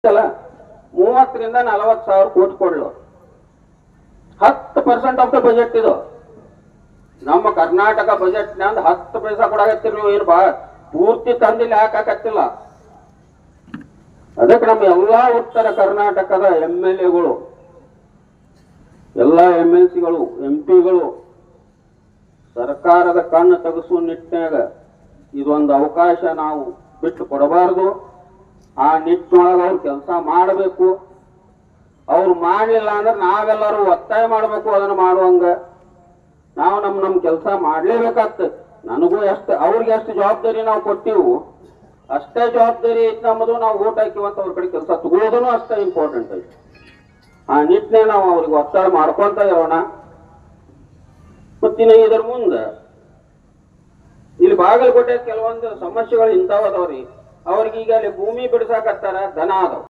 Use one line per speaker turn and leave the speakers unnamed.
ಅಲ್ಲ 30 ರಿಂದ 40 ಸಾವಿರ ಕೋಟಿ ಕೊಡ್ಲು 10% ಆಫ್ ದ ಬಜೆಟ್ ಇದು. ನಮ್ಮ ಕರ್ನಾಟಕ ಬಜೆಟ್ ನಂದು 10 ಪೈಸಾ ಕೊಡಾಕತ್ತೀರಿ ನೀವು. ಏನು ಪೂರ್ತಿ ತಂದಿಲ್ಲ ಹಾಕತ್ತಿಲ್ಲ. ಅದಕ್ಕೆ ನಮ್ಮ ಎಲ್ಲಾ ಉತ್ತರ ಕರ್ನಾಟಕದ MLAಗಳು, ಎಲ್ಲ MLCಗಳು, MP ಗಳು ಸರ್ಕಾರದ ಕಣ್ಣು ತೆಗೆಸುವ ನಿಟ್ಟಿನಾಗ ಇದೊಂದು ಅವಕಾಶ ನಾವು ಬಿಟ್ಟು ಕೊಡಬಾರದು. ಆ ನಿಟ್ಟಿನೊಳಗೆ ಅವ್ರು ಕೆಲಸ ಮಾಡಬೇಕು. ಅವ್ರು ಮಾಡಲಿಲ್ಲ ಅಂದ್ರೆ ನಾವೆಲ್ಲರೂ ಒತ್ತಾಯ ಮಾಡಬೇಕು. ಅದನ್ನು ಮಾಡುವಂಗ ನಾವು ನಮ್ಮ ಕೆಲಸ ಮಾಡಲೇಬೇಕಾಗ್ತದೆ. ನನಗೂ ಎಷ್ಟು ಅವ್ರಿಗೆ ಎಷ್ಟು ಜವಾಬ್ದಾರಿ ನಾವು ಕೊಟ್ಟಿವು ಅಷ್ಟೇ ಜವಾಬ್ದಾರಿ ಐತಿ ನಮ್ಮದು. ನಾವು ಓಟ್ ಹಾಕಿವಂತ ಅವ್ರ ಕಡೆ ಕೆಲಸ ತಗೊಳ್ಳೋದನ್ನು ಅಷ್ಟೇ ಇಂಪಾರ್ಟೆಂಟ್ ಐತಿ. ಆ ನಿಟ್ಟಿನ ನಾವು ಅವ್ರಿಗೆ ಒತ್ತಡ ಮಾಡ್ಕೊಂತ ಇರೋಣ. ಮತ್ತಿನ ಇದ್ರ ಮುಂದೆ ಇಲ್ಲಿ ಬಾಗಲಕೋಟೆ ಕೆಲವೊಂದು ಸಮಸ್ಯೆಗಳು ಇಂಥವದವ್ರಿ. ಅವ್ರಿಗೆ ಈಗ ಅಲ್ಲಿ ಭೂಮಿ ಬಿಡಿಸಾಕತ್ತಾರ, ದನ ಅದಾವ.